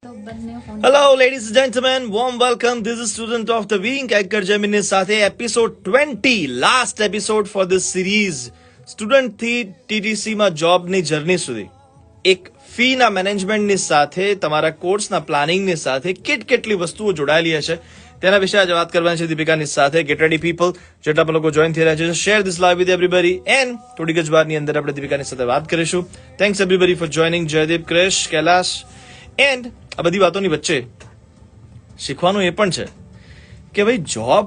Hello, ladies and gentlemen. Warm welcome. This is Student of the Week. Anchor Gemini સાથે episode 20 last episode for this series student થી ટીટીસી માં જોબની journey સુધી એક ફીના મેનેજમેન્ટની સાથે તમારા કોર્સના પ્લાનિંગની સાથે કેટલી વસ્તુઓ જોડાયેલી હશે તેના વિશે આજે વાત કરવાની છે દીપિકાની સાથે. ગેટ રેડી પીપલ, જેટલા પણ લોકો જોઈન થઈ રહ્યા છે, share this live with everybody and થોડીક જ વારની અંદર આપણે દીપિકાની સાથે વાત કરીશું. Thanks everybody for joining. Jaydeep, Krish, Kailash and આ બધી વાતોની વચ્ચે શીખવાનું એ પણ છે કે ભાઈ જોબ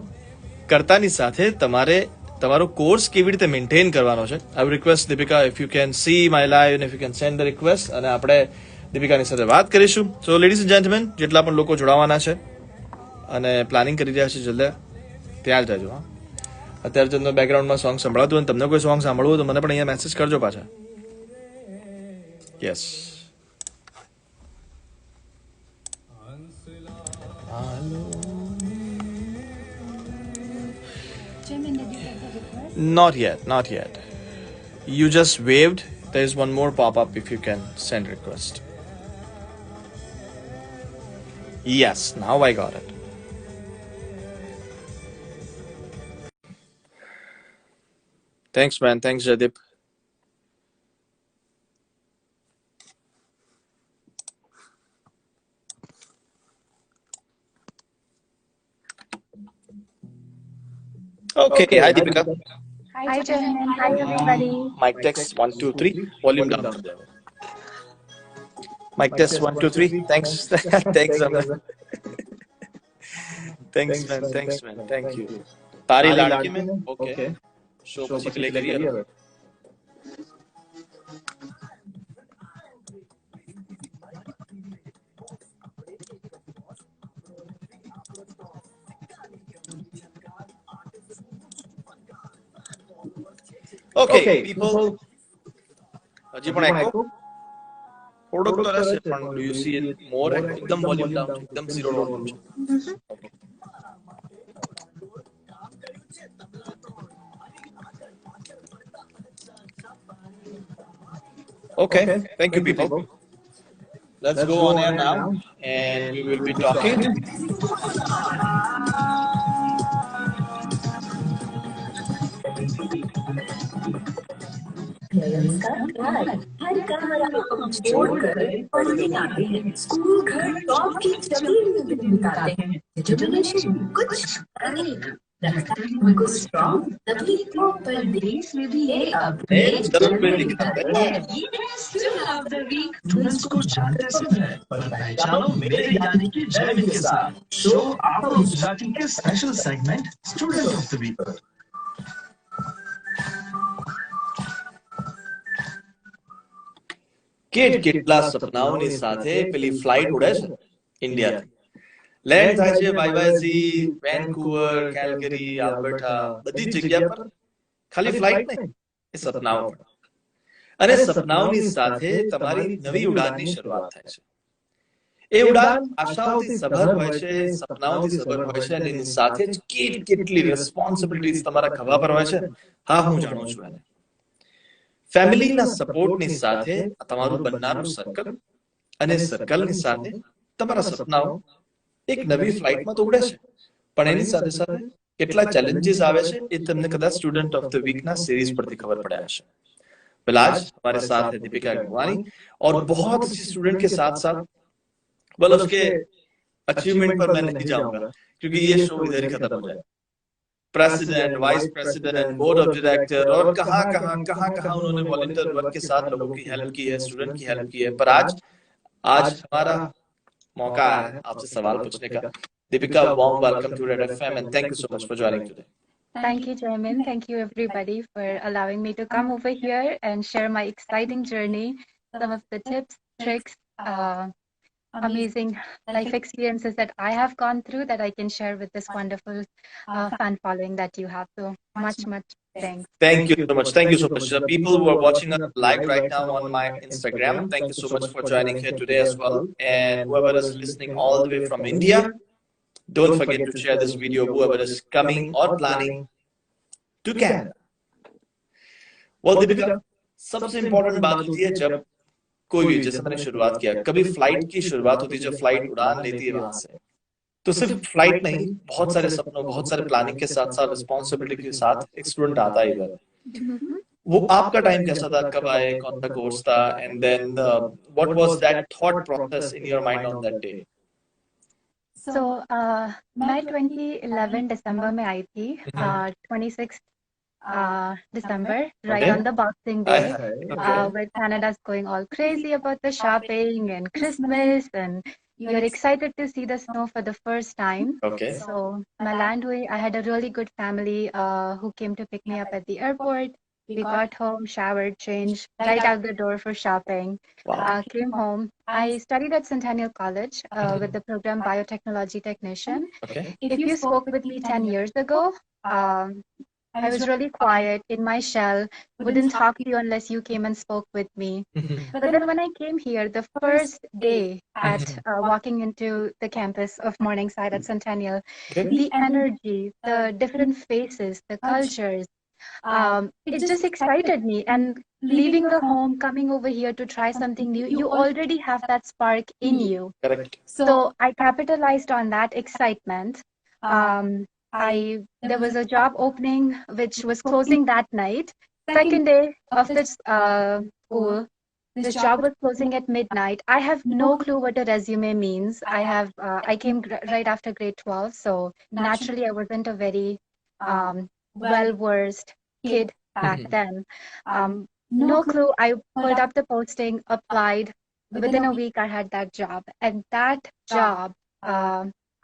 કરતાની સાથે તમારે તમારો કોર્સ કેવી રીતે મેન્ટેન કરવાનો છે. I request Deepika, if you can see my live and if you can send the request, અને આપણે દીપિકાની સાથે વાત કરીશું. સો લેડીઝ એન્ડ જેન્ટલમેન, જેટલા પણ લોકો જોડાવાના છે અને પ્લાનિંગ કરી રહ્યા છે જલ્દી ત્યાં જ રહેજો. હા, અત્યારે જો બેકગ્રાઉન્ડમાં સોંગ સંભળાતું હોય, તમને કોઈ સોંગ સાંભળવું હોય તો મને પણ અહીંયા મેસેજ કરજો પાછા. Yes. Not yet, not yet. You just waved. There is one more pop-up if you can send request. Yes, now I got it. Thanks, man. Thanks, Jadip. Okay, hi Deepika. Hi, Jahan. Hi, everybody. Mic test 1 2 3. Volume down. Mic test 1 2 3. Thanks, thanks, man. Thanks, man. Thanks, man. Thank you. तारी लाड़की में okay show પછી play કરીએ હવે. Okay, people. હજી પણ echo થોડોક તો રહેશે, પણ do you see it more? એકદમ વોલ્યુમ ડાઉન છે, એકદમ ઝીરો વોલ્યુમ છે. Okay, thank you, people. Let's go on air now and we will be talking. हर काम छोड़कर पढ़ने आते हैं, स्कूल घर टॉप की जमीन में दिन बिताते हैं. डिटर्मिनेशन कुछ करेगा, रखता है उनको स्ट्रॉन्ग, तभी तो परदेश में भी ये अपडेट चलते दिखाते हैं. ये है student of the week. Students को जानते सब है, पर पहचानो मेरे यानी कि जयमिन के साथ शो आपको गुजराती के special segment student of the week. કેટલા સપનાઓની સાથે પેલી ફ્લાઇટ ઉડે છે ઇન્ડિયાથી. લેન્ડ થાય છે વાયવાયસી, વેન્કુવર, કેલ્ગરી, આલ્બર્ટા, બધી જગ્યા પર ખાલી ફ્લાઇટ નહીં, એ સપનાઓ પણ. અને સપનાઓની સાથે તમારી નવી ઉડાનની શરૂઆત થાય છે. એ ઉડાન આશાઓથી સભર હોય છે, સપનાઓથી સભર હોય છે, અને એની સાથે જ કેટલી રિસ્પોન્સિબિલિટીઝ તમારા ખભા પર હોય છે. હા, હું જાણું છું એને. ફેમિલીના સપોર્ટની સાથે તમારું બનનારું સર્કલ, અને સર્કલની સાથે તમારા સપનાઓ એક નવી ફ્લાઇટમાં તો ઉડે છે, પણ એની સાથે સાથે કેટલા ચેલેન્જીસ આવે છે એ તમને કદાચ સ્ટુડન્ટ ઓફ ધ વીકના सीरीज પરથી ખબર પડ્યા હશે. well, आज हमारे साथ है दीपिका गंगवानी और बहुत सी स्टूडेंट के साथ साथ उसके अचीवमेंट पर मैं नहीं जाऊंगा क्योंकि ये शो इधर ही खत्म हो जाए. President, vice president, board of director और कहाँ उन्होंने वॉलंटियर वर्क के साथ लोगों की हेल्प की है, स्टूडेंट की हेल्प की है. पर आज हमारा मौका आया है आपसे सवाल पूछने का. Deepika, warm welcome to Red FM and thank you so much for joining today. Thank you, Jamin. Thank you, everybody, for allowing me to come over here and share my exciting journey, some of the tips, tricks, amazing life experiences that I have gone through that I can share with this wonderful fan following that you have. So much thanks. Thank you so much. Thank you so much. People who are watching us live right now on my Instagram, thank you so much for joining here today as well. And whoever is listening all the way from India, don't forget to share this video. Whoever is coming or planning to Canada. Well, Deepika, सबसे important बात होती है जब कोई भी, जैसे मैंने शुरुआत किया, कभी फ्लाइट की शुरुआत होती है, जब फ्लाइट उड़ान लेती है वहां से, तो सिर्फ फ्लाइट नहीं, बहुत सारे सपनों, बहुत सारे प्लानिंग के साथ साथ, रिस्पॉन्सिबिलिटी के साथ एक स्टूडेंट आता है इधर। Mhm. वो आपका टाइम कैसा था, कब आए, कौन सा कोर्स था, and then what was that thought process in your mind on that day? So, मैं 2011 दिसंबर में आई थी, 26th December, right Okay. on the Boxing Aye, Day, okay. where Canada's going all crazy about the shopping and Christmas, and you're excited to see the snow for the first time. Okay. So, मैं land हुई. I had a really good family who came to pick me up at the airport. We got home, showered, changed, right out the door for shopping. Wow. Came home. I studied at Centennial College with the program Biotechnology Technician. Okay. If you spoke with me 10 years ago, um, I was really quiet in my shell, wouldn't talk to you unless you came and spoke with me. But then when I came here, the first day at walking into the campus of Morningside at Centennial, Okay. the energy, the different faces, the cultures, it just excited me. And leaving the home, coming over here to try something new, you already have that spark in you. Correct. So I capitalized on that excitement. There was a job opening which was closing that night. Second day of this school, this job was closing at midnight. I have no clue what a resume means. I came right after grade 12, so naturally I wasn't a very well-versed kid back then. No clue. I pulled up the posting, applied. Within a week, I had that job, and that job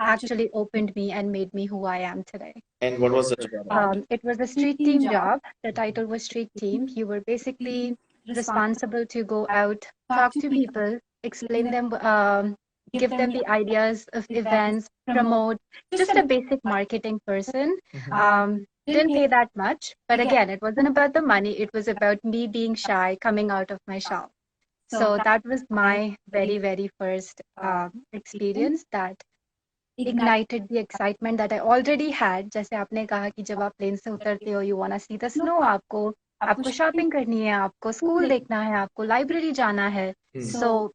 actually opened me and made me who I am today. And what was the job? It was a street team job. The title was street team. You were basically responsible to go out, talk to people, explain them, give them the ideas of events, promote, just a basic marketing person. Didn't pay that much, but again, it wasn't about the money. It was about me being shy, coming out of my shell. So that was my very, very first experience that ignited the excitement that I already had. जैसे आपने कहा कि जब आप plane से उतरते हो, you wanna see the snow, आपको शॉपिंग करनी है, आपको स्कूल देखना है, आपको लाइब्रेरी जाना है. So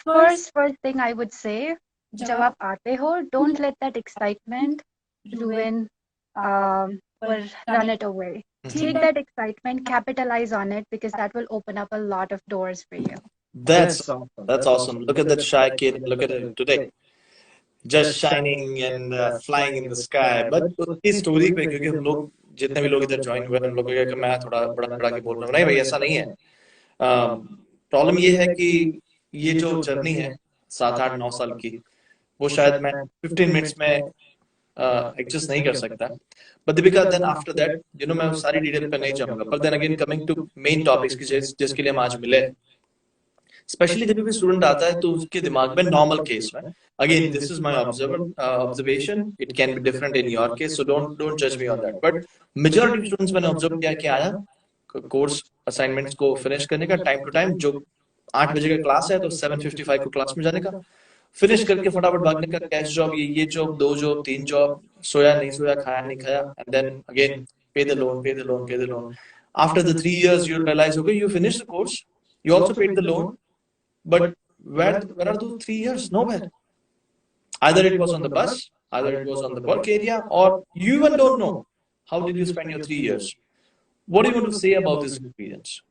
first thing I would say, जब आप आते हो, don't let that excitement ruin or run it away. Take that excitement, capitalize on it, because that will open up a lot of doors for you. That's awesome. Look at that shy kid. Look at it today. Just shining and flying in the sky. But उसकी story पे, क्योंकि हम लोग जितने भी लोग इधर join हुए, हम लोग को कि मैं थोड़ा बड़ा बड़ा के बोल रहा हूँ, नहीं भाई ऐसा नहीं है. प्रॉब्लम ये है कि ये जो जर्नी है 7-8-9 साल की, वो शायद मैं 15 मिनट्स में एडजस्ट नहीं कर सकता. But Deepika, then after that, मैं सारी डिटेल पे नहीं जाऊंगा, पर then again coming to main topics की जिसके लिए हम आज मिले, स्पेशली जब भी स्टूडेंट आता है तो उसके दिमाग में नॉर्मल केस में, again this is my observation, it can be different in your case, so don't जज me on that, but majority students मैंने ऑब्जर्व किया कि आया कोर्स असाइनमेंट्स को फिनिश करने का, टाइम टू टाइम, जो 8 बजे का क्लास है तो 7:55 को क्लास में जाने का, फिनिश करके फटाफट भागने का, कैश जॉब, ये जॉब, 2 जॉब, 3 जॉब, सोया नहीं सोया, खाया नहीं खाया, एंड देन अगेन पे the loan. After the 3 years, you realize, okay, you finished the course, you also paid the loan, but where are those 3 years? Nowhere. Either it was on the bus, either it was on the work area, or you even don't know how did you spend your 3 years. What do you want to say about this experience?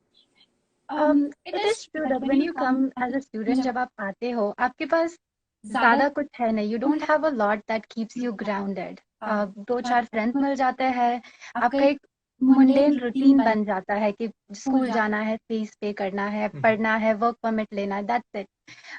It is true that when you come as a student, जब आप आते हो, आपके पास ज़्यादा कुछ है नहीं. You don't have a lot that keeps you grounded. 2-4 friends मिल जाते हैं, आपका एक मुंडेन रूटीन बन जाता है कि स्कूल जाना है, फीस पे करना है, पढ़ना है, वर्क परमिट लेना है, that's it.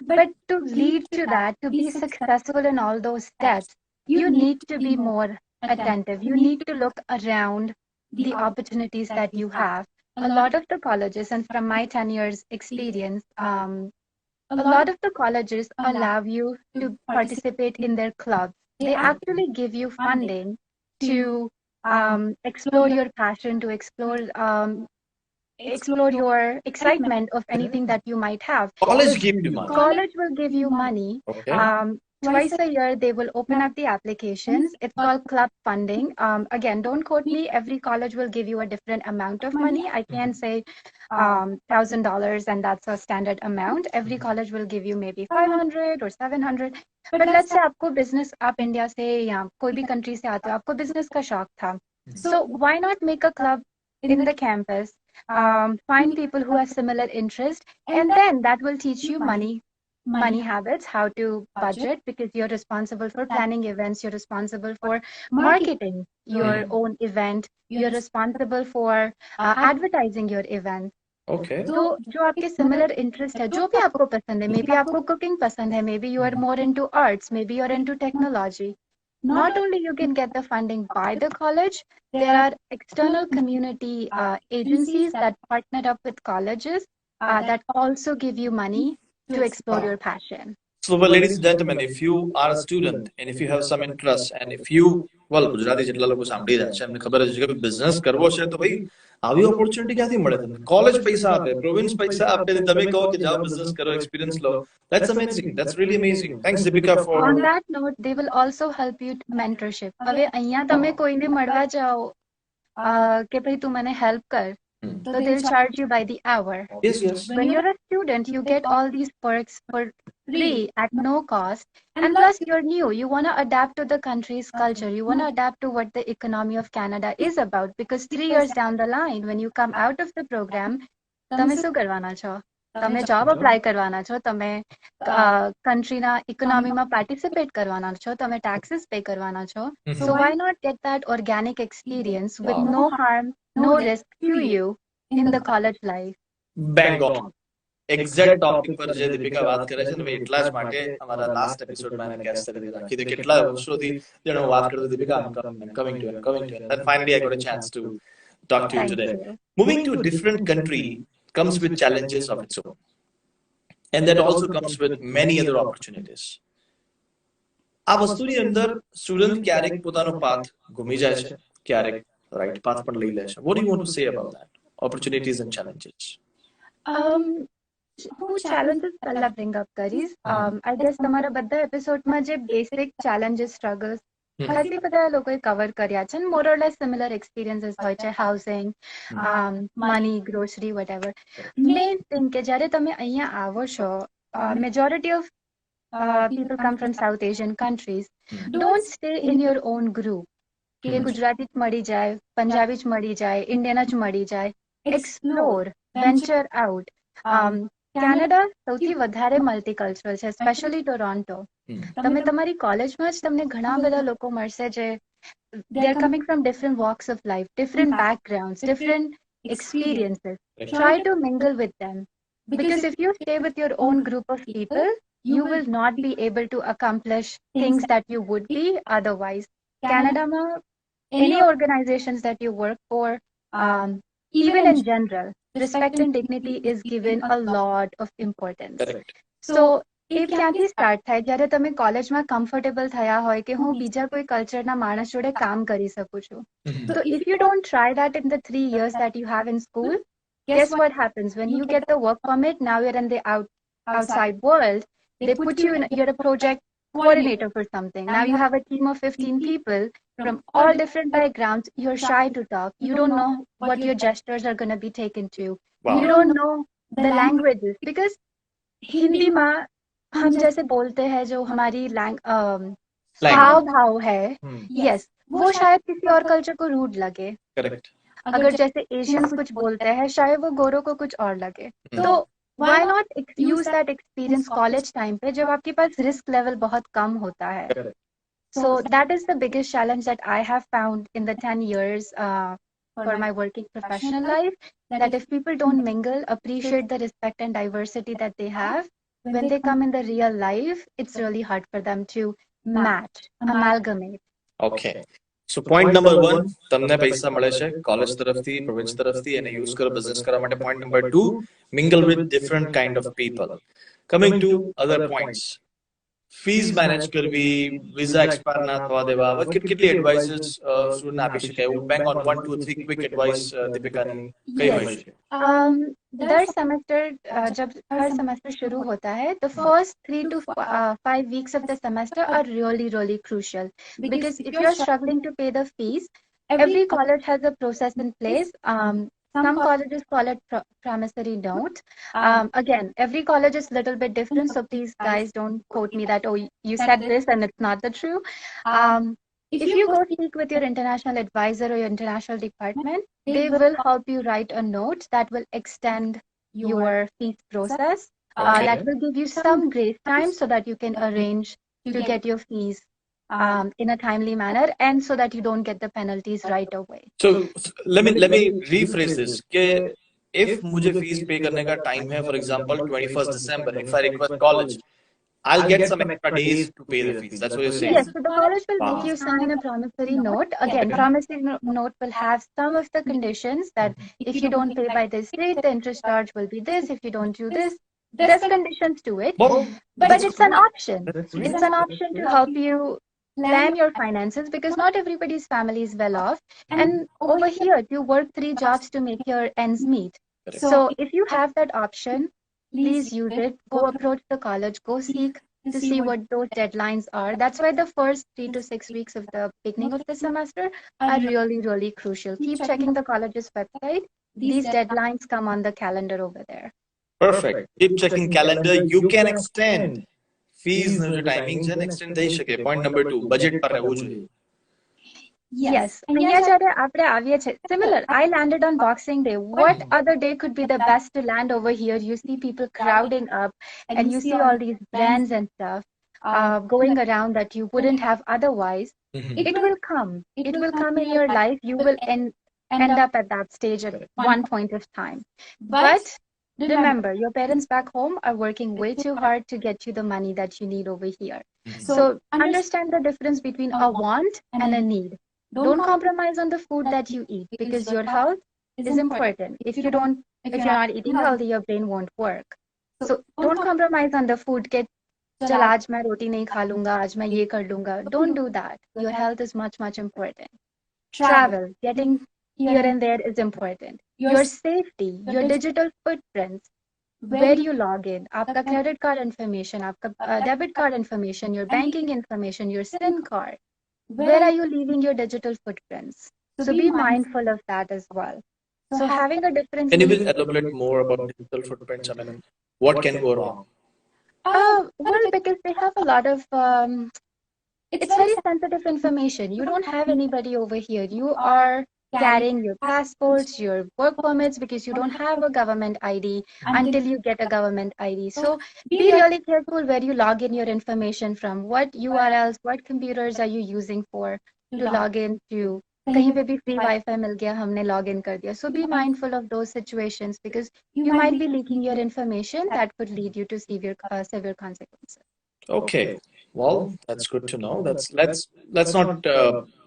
But to lead to that, to be successful in all those steps, you need to be more attentive. You need to look around the opportunities that you have. A lot of the colleges, and from my 10 years experience, a lot of the colleges allow you to participate in their clubs. They actually give you funding to explore your passion, to explore your excitement of anything that you might have. College give you money. College will give you money. Okay. Twice a year, they will open up the applications. It's called club funding. Again, don't quote me. Every college will give you a different amount of money. I can't say $1,000 and that's a standard amount. Every college will give you maybe 500 or 700. But let's say आपको business, आप India से या कोई भी country से आते हो, आपको business का शौक था. So why not make a club in the campus? Find people who have similar interest, and then that will teach you money habits, how to budget, because you're responsible for planning events, you're responsible for marketing your own event, you're responsible for advertising your event. Okay. तो जो आपके similar interest है, जो भी आपको पसंद है, may be आपको कुकिंग पसंद है, maybe you are more into arts, maybe you are into technology. Not only you can get the funding by the college, there are external community agencies that partner up with colleges that also give you money to explore your passion. So, well, ladies and gentlemen, if you are a student and if you have some interest and if you, well, Gujarati જેટલા લોકો સાંભળી રહ્યા છે એમને ખબર છે કે business કરવો છે તો ભાઈ આવી ઓપોર્ચ્યુનિટી ક્યાંથી મળે તમને? કોલેજ પૈસા આપે, પ્રોવિન્સ પૈસા આપે, તમે કહો કે જાઓ બિઝનેસ કરો, એક્સપિરિયન્સ લો. That's amazing. That's really amazing. Thanks, Deepika, for. On that note, they will also help you mentorship. હવે અહીંયા તમે કોઈને મળવા જાઓ કે ભાઈ તું મને help કર, so they'll charge you by the hour. Yes, yes. When you're a student, you get all these perks for free at no cost. And plus, you're new. You want to adapt to the country's culture. You want to adapt to what the economy of Canada is about. Because 3 years down the line, when you come out of the program, તમે શું કરવાના છો? તમે job apply કરવાના છો, તમે countryના economyમાં participate કરવાના છો, તમે taxes pay કરવાના છો. So why not get that organic experience with no harm, no risk to you in the college life? Bang on. Exact topic પર જે દીપિકા વાત કરે છે ને એટલા જ માટે અમારા લાસ્ટ એપિસોડમાં એને ગેસ્ટ તરીકે રાખી હતી. કેટલા વર્ષોથી જેણે વાત કરી Deepika, I'm coming to it. And finally I got a chance to talk to you Thank today. you. Moving to a different country comes with challenges of its own, and that also comes with many other opportunities. આ વસ્તુની અંદર student ક્યારેક પોતાનો path ગુમી જાય છે, ક્યારેક right path પણ લઈ લે છે. What do you want to say about that? Opportunities and challenges. હું challenges પહેલા bring up કરીશ. I guess તમારા બધા એપિસોડમાં જે basic challenges, struggles ખાસી બધા લોકોએ કવર કર્યા છે. More or less similar experiences હોય છે, housing, money, grocery, whatever. Main thing કે જ્યારે તમે અહીંયા આવો છો, majority of people come from South Asian countries. Don't stay in your own group. કે ગુજરાતી જ મળી જાય, પંજાબી જ મળી જાય, ઇન્ડિયન જ મળી જાય. Explore, venture out. Canada સૌથી વધારે મલ્ટીકલ્ચરલ છે, સ્પેશિયલી ટોરોન્ટો. તમે તમારી કોલેજમાં જ તમને ઘણા બધા લોકો મળશે જે they are coming from different walks of life, different backgrounds, different experiences. Try to mingle with them, because if you stay with your own group of people, you will not be able to accomplish things that you would be otherwise. Canada ma any organizations that you work for, even in general, respect and dignity is given a lot of importance. Correct. So એ ક્યાંથી start થાય? જ્યારે તમે કોલેજમાં comfortable થયા હોય કે હું બીજા કોઈ કલ્ચરના માણસ જોડે કામ કરી શકું છું. So if you don't try that in the 3 years that you have in school, guess what happens? When you get the work permit, now you're in the outside world. They put you in, you're a project coordinator for something. Now you have a team of 15 people from all different backgrounds. You're shy to talk. You don't know what your gestures are going to be taken to. Wow. You don't know the languages, because Hindi में हम जैसे बोलते हैं जो हमारी हाव भाव है, yes, वो शायद किसी और कल्चर को रूड लगे. Correct. अगर जैसे एशियंस कुछ बोलते हैं, शायद वो गोरों को कुछ और लगे. तो why not use that experience college time पे जब आपके पास risk level बहुत कम होता है. So that is the biggest challenge that I have found in the 10 years for my working professional life, that if people don't mingle, appreciate the respect and diversity that they have, when they come in the real life, it's really hard for them to match, amalgamate. Okay. So point number 1, તમને પૈસા મળે છે college તરફથી, province તરફથી, એને use કરો business કરવા માટે. Point number 2, mingle with different kind of people. Coming to other points, fees manage કરવી, વિઝા એક્સપાયર ના થવા દેવા, કેટલી એડવાઇસીસ સ્ટુડન્ટ આપી શકે? I would bang on 1 2 3 quick advice દીપિકાની કઈ હોઈ શકે? दर सेमेस्टर जब हर सेमेस्टर शुरू होता है, the first 3 to 5 weeks of the semester are really crucial, because if you're struggling to pay the fees, every college has a process in place. Some colleges call it promissory note. Again, every college is a little bit different, so please guys don't quote me that, oh, you said this and it's not the true. If you go speak with your international advisor or your international department, they will help you write a note that will extend your fees process. Okay. That will give you some grace time so that you can arrange to get your fees in a timely manner, and so that you don't get the penalties right away. So let me rephrase this कि if मुझे fees pay करने का time है, for example 21st December, if I request college, I'll get some extra days to pay the fees. That's what you're saying. Yes, so the college will make you sign a promissory note. Again, promissory note will have some of the conditions that if you don't pay by this date, the interest charge will be this. If you don't do this, there's conditions to it. But it's an option. It's an option to help you plan your finances, because not everybody's family is well off. And over here, you work 3 jobs to make your ends meet. Correct. So if you have that option, please use it. Go approach the college, go seek to see what those deadlines are. That's why the first 3 to 6 weeks of the beginning of the semester are really crucial. Keep checking the college's website. These deadlines come on the calendar over there. Perfect. Keep checking calendar. You can extend fees નો જે timing છે ને extend થઈ શકે. Point number 2, budget પર રહેવું જોઈએ. Yes. અહીંયા જ્યારે આપણે આવીએ છે, similar, I landed on Boxing Day. What other day could be the best to land over here? You see people crowding up, and you see all these brands and stuff going around that you wouldn't have otherwise. It will come. It will come in your life. You will end up at that stage at one point of time. But remember, your parents back home are working way too hard to get you the money that you need over here. So understand the difference between a want and a need. Don't compromise on the food that you eat, because your health is important. If you're not eating healthy, your brain won't work. So don't compromise on the food. चल आज मैं रोटी नहीं खा लूंगा, आज मैं ये कर लूंगा. Don't do that. Your health is much important. Travel, getting here and there is important. Your safety, your digital footprints, where you log in, आपका credit card information, आपका debit card information, your banking information, your SIM card. Where are you leaving your digital footprints? So be mindful of that as well. So having a difference. Can you elaborate more about digital footprints? I mean, what can go wrong? Well, because they have a lot of it's very sensitive information. You don't have anybody over here. You are carrying your passports, your work permits, because you don't have a government ID until you get a government ID. So be really careful where you log in your information from. What URLs, what computers are you using to log in to? कहीं पे भी free Wi-Fi मिल गया, हमने log in कर दिया. So be mindful of those situations, because you might be leaking your information that could lead you to severe consequences. Okay, well, that's good to know. Let's not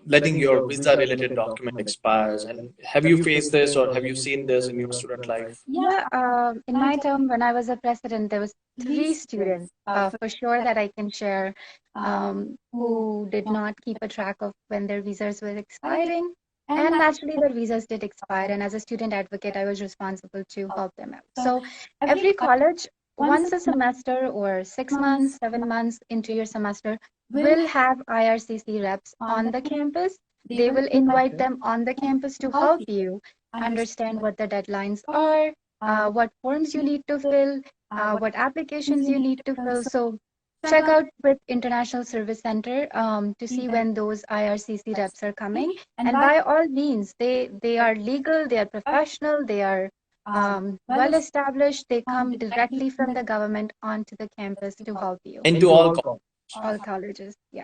letting your visa related document expires. And have you faced this, or have you seen this in your student life? Yeah, in my term when I was a president, there was 3 students for sure that I can share who did not keep a track of when their visas were expiring, and naturally their visas did expire, and as a student advocate I was responsible to help them out. So every college, once a semester or 6 months, 7 months into your semester, will have IRCC reps on the campus. They will invite them on the campus to help you understand what the deadlines are, what forms you need to fill, what applications you need to fill. So check out with International Service Center to see when those IRCC reps are coming. And by all means, they are legal, they are professional, they are well established. They come directly from the government onto the campus to help you. Into all colleges, yeah.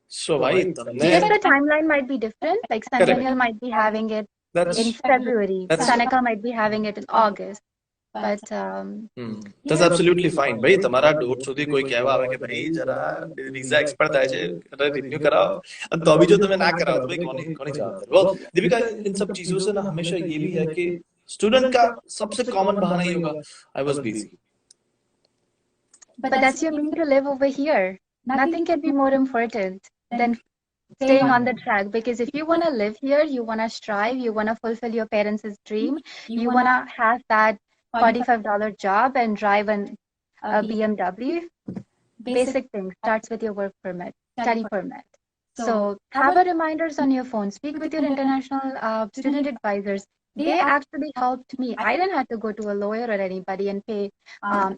So why because the timeline might be different. Like Centennial might be having it in February, Seneca might be having it in August. But that's absolutely fine. भाई तुम्हारा dot સુધી કોઈ કહેવા આવે કે ભાઈ જરા visa expire થાય છે, જરા રિન્યુ કરાવો, અને તો અભી જો તમે ના કરાવો તો ભાઈ કોની જવાબદારી? well, दीपिका, इन सब चीजों से ना हमेशा ये भी है कि स्टूडेंट का सबसे कॉमन बहाना ही होगा, I was busy. But that's your mean to live over here. nothing can be more important than staying on the track, because if you want to live here, you want to strive, you want to fulfill your parents' dream, you want to have that $45 job and drive a BMW. Basic thing starts with your work permit, study permit. So have a reminders on your phone. Speak with your international student advisors. They actually helped me. I didn't have to go to a lawyer or anybody and pay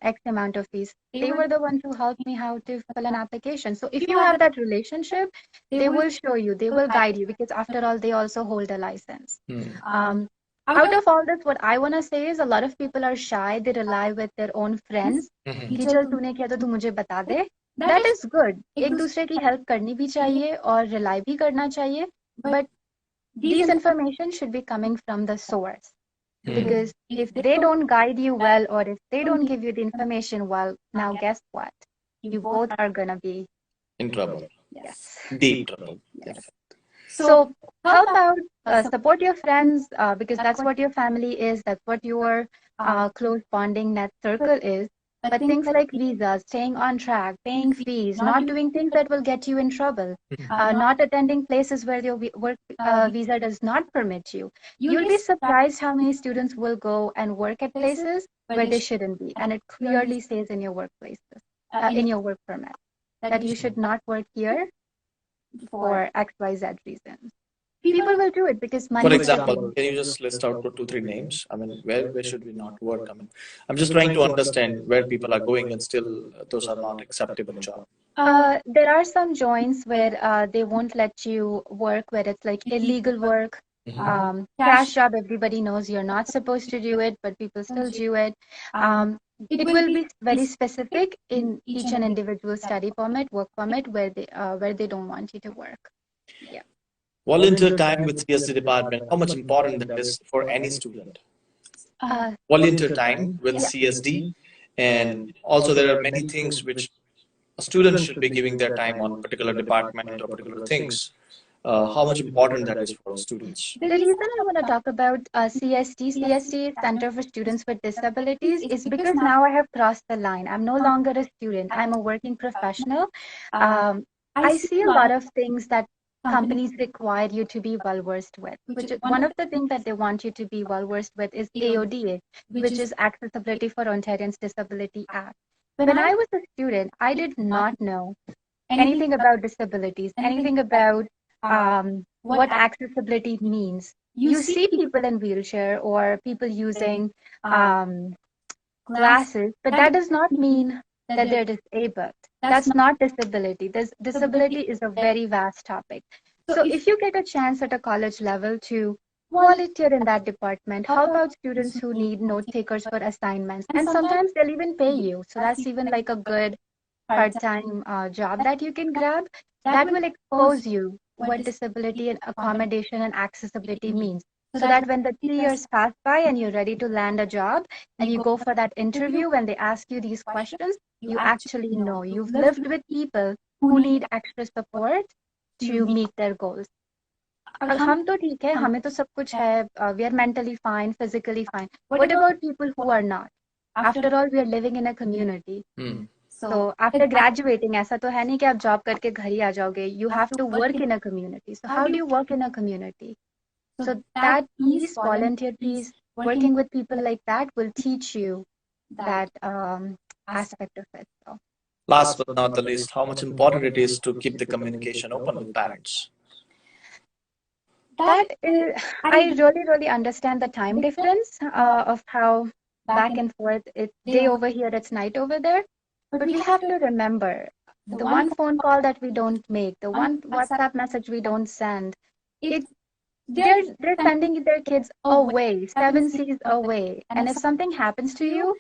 X amount of fees. They were the ones who helped me how to fill an application. So if you have that relationship, they will show you, they will guide you, because after all, they also hold a license. Out of all this, what I want to say is a lot of people are shy. They rely with their own friends. कि चल तूने किया तो तू मुझे बता दे. That is good. एक दूसरे की help करनी भी चाहिए और rely भी करना चाहिए. But these information should be coming from the source. Because if they don't guide you well, or if they don't give you the information well, now guess what? You both are gonna be in trouble. Yes. Deep trouble. Yes. So help out, support your friends, because that's what your family is, that's what your close bonding net circle is. But things like visas, staying on track, paying fees, not doing things that will get you in trouble, not attending places where your work visa does not permit you. You'll be surprised how many students will go and work at places where they shouldn't be. And it clearly says in your workplaces, in your work permit, that you should not work here for XYZ reasons. People will do it because money. For example, can you just list out 2-3 names? I mean, where should we not work? I mean, I'm just trying to understand where people are going, and still those are not acceptable jobs. There are some joints where they won't let you work where it's like illegal work. Cash job, everybody knows you're not supposed to do it, but people still do it. It will be very specific in each and individual study permit, work permit, where they don't want you to work. Yeah. Volunteer time with CSD department, how much important that is for any student? Volunteer time with CSD, and also there are many things which a student should be giving their time on particular department or particular things. How much important that is for students? The reason I want to talk about CSD, Center for Students with Disabilities, is because now I have crossed the line. I'm no longer a student. I'm a working professional. I see a lot of things that companies require you to be well versed with, which is one of the things that they want you to be well versed with is AODA, which is Accessibility for Ontarians Disability Act. When I was a student, I did not know anything about disabilities, anything about what accessibility means. You see people in wheelchair or people using glasses, but that does not mean that they're disabled. That's not disability. Disability is a very vast topic. So if you get a chance at a college level to volunteer in that department, help out students who need note takers for assignments, and sometimes they'll even pay you. So that's even like a good part-time job that you can grab. That will expose you what disability and accommodation and accessibility means. So that when the 3 years pass by and you're ready to land a job and you go for that interview, when they ask you these questions, you actually know. You've lived with people who need extra support to meet their goals. हम तो ठीक है, हमें तो सब कुछ है, we are mentally fine, physically fine. What about people who are not? After all, we are living in a community. So after graduating, ऐसा तो है नहीं कि आप जॉब करके घर ही आ जाओगे. You have to work in a community. So how do you work in a community? So that piece, volunteer piece, working with people like that will teach you that aspect of it. So. Last but not the least, how much important it is to keep the communication open with parents? That is, I really understand the time difference of how back and forth, it's day over here, it's night over there. But we have to remember, the one phone call that we don't make, the one WhatsApp message we don't send, they're sending their kids away, 7 seas away. And if something happens to you,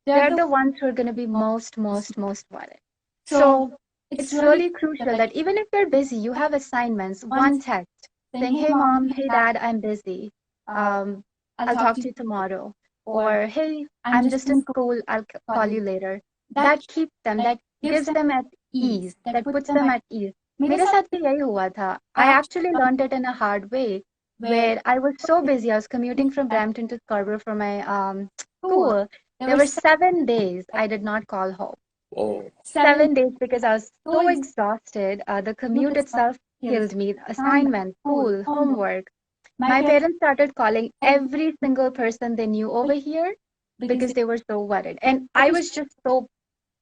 they're the ones who are going to be most worried. So it's really crucial that even if you're busy, you have assignments, one text saying, hey mom, hey dad, I'm busy. I'll talk to you tomorrow. Or, hey, I'm just in school, I'll call you later. That keeps them, that gives them at ease, that puts them at ease. मेरे साथ भी यही हुआ था. I actually learned it in a hard way, where I was so busy. I was commuting from Brampton to Scarborough for my school. There were 7 days I did not call home. Oh, 7 days because I was so exhausted. The commute itself killed me. Assignment, school, homework. My parents started calling every single person they knew over here because they were so worried. And I was just so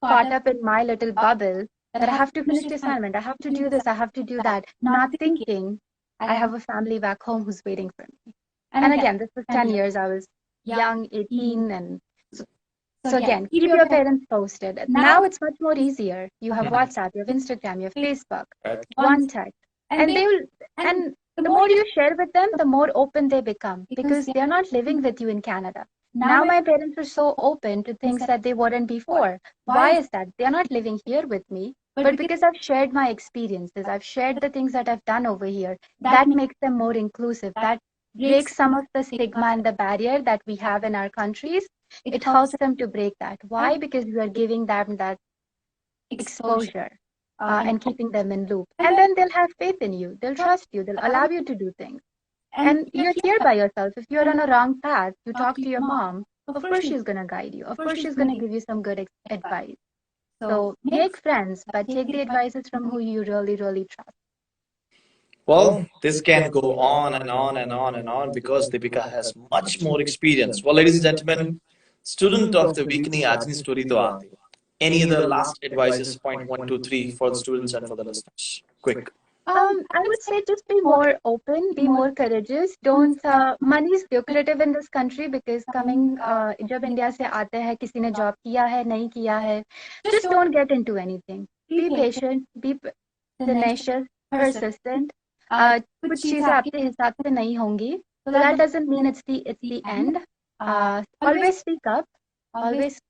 caught up in my little bubble that I have to finish the assignment. I have to do this. I have to do that. Not thinking I have a family back home who's waiting for me. And again, this was 10 years. I was young, 18, and so again, keep your parents posted. Now it's much more easier. You have WhatsApp, you have Instagram, you have Facebook, right. one text. And they will, and the more you share with them, the more open they become because they're not living with you in Canada. Now my parents are so open to things that they weren't before. Why is that? They're not living here with me, but because I've shared my experiences, I've shared the things that I've done over here, that makes them more inclusive. That breaks some of the stigma and the barrier that we have in our countries. It helps them to break that. Why? Because we are giving them that exposure and keeping them in loop. And then they'll have faith in you. They'll trust you. They'll allow you to do things. And you're here by yourself. If you're on a wrong path, you talk to your mom. Of course, she's going to guide you. Of course, she's going to give you some good advice. So make friends, but take the advices from who you really, really trust. Well, this can go on and on and on and on because Deepika has much more experience. Well, ladies and gentlemen, student of the week ની આજની story તો આ હતી. Any other last advices, point 1, 2, 3 for the students and for the listeners? Quick. I would say just be more open, be more courageous. Don't, money is lucrative in this country because coming, जब India से आते हैं, किसी ने job किया है, नहीं किया है, just don't get into anything. Be patient, be tenacious, persistent. कुछ चीजें आपके हिसाब से नहीं होंगी. So that doesn't mean it's the end. Always speak up. Always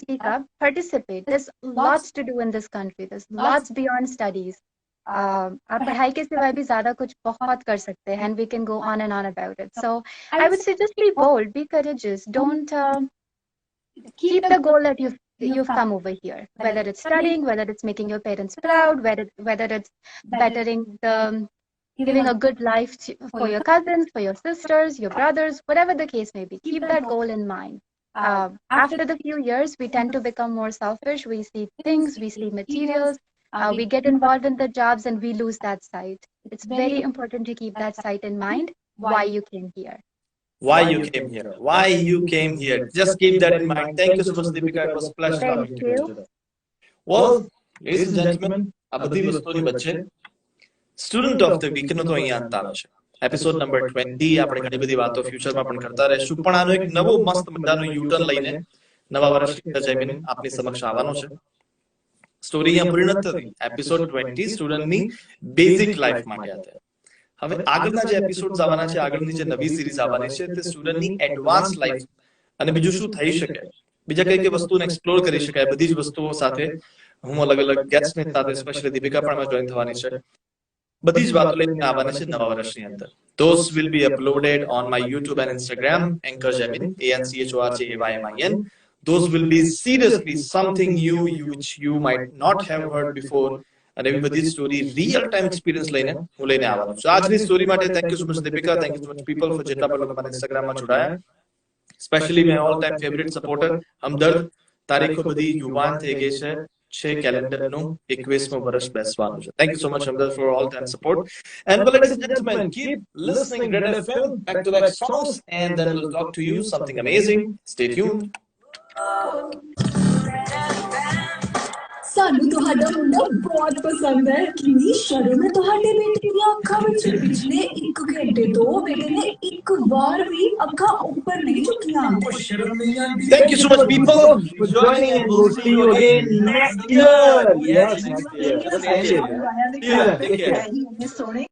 speak up. Participate. There's lots to do in this country. There's lots beyond studies. आप पढ़ाई के सिवाय भी ज़्यादा कुछ बहुत कर सकते हैं. And we can go on and on about it. So I would say just be bold, be courageous. Don't keep the goal that you've come over here. Whether it's studying, whether it's making your parents proud, whether it's bettering giving a good life for your cousins, for your sisters, your brothers, whatever the case may be. Keep that goal in mind. After the few years, we tend to become more selfish. We see things, we see materials, we get involved in the jobs and we lose that sight. It's very important to keep that sight in mind, why you came here. Why you came here? Why you came here? Just keep that in mind. Thank you so much, Deepika. It was a pleasure talking to you today. Well, ladies and gentlemen, આ બધી વસ્તુની વચ્ચે student of the week નો તો અહીંયા અંત આવે છે. Episode number 20 આપણે ઘણી બધી વાતો ફ્યુચરમાં પણ કરતા રહીશું, પણ આનો એક નવો મસ્ત મજાનો યુટર્ન લઈને નવા વર્ષની જયમીન આપની સમક્ષ આવવાનો છે. સ્ટોરી અહીંયા પૂરી નથી થતી. એપિસોડ 20 સ્ટુડન્ટની બેઝિક લાઈફ માટે હતા. હવે આગળના જે એપિસોડ્સ આવવાના છે, આગળની જે નવી સિરીઝ આવવાની છે તે સ્ટુડન્ટની એડવાન્સ લાઈફ અને બીજું શું થઈ શકે, બીજા કઈ કઈ વસ્તુને એક્સપ્લોર કરી શકાય, બધી જ વસ્તુઓ સાથે હું અલગ અલગ ગેસ્ટની સાથે સ્પેશિયલી દીપિકા પણ જોઈન થવાની છે. બધી જ વાતો લઈને આવવાની છે નવા વર્ષની અંદર. Those will be uploaded on my YouTube and Instagram, Anchor Jaimin, ANCHORJAYMIN. Those will be seriously something new which you might not have heard before. And everybody story real time experience લઈને હું લઈને આવવાનો છું. આજની story માટે thank you so much Deepika, thank you so much people for જેટલા પણ લોકો મને Instagram માં જોડાયા. Especially my all time favorite supporter Hamdard. તારીખો બધી યુવાન થઈ ગઈ છે. કેલેન્ડરનું 21મું વર્ષ બેસવાનું છે. Thank you so much Hamdard for all that support. And well, ladies and gentlemen, keep listening Red FM, back to back songs, and then we'll talk to you something amazing. Stay tuned. ਸਾਨੂੰ ਤੁਹਾਡਾ ਮੁੰਡਾ ਬਹੁਤ ਪਸੰਦ ਹੈ. ਕਿੰਨੀ ਸ਼ਰਮ ਹੈ ਤੁਹਾਡੇ ਬੇਟੇ ਦੀਆਂ ਅੱਖਾਂ ਵਿੱਚ. ਪਿਛਲੇ 1 ਘੰਟੇ ਤੋਂ ਬੇਟੇ ਨੇ ਇੱਕ ਵਾਰ ਵੀ ਅੱਖਾਂ ਉੱਪਰ ਨਹੀਂ ਚੁੱਕੀਆਂ. ਸ਼ਰਮ ਨਹੀਂ ਆਉਂਦੀ. Thank you so much people for joining, and we'll see you again next year. Yes, next year. Yeah, take care.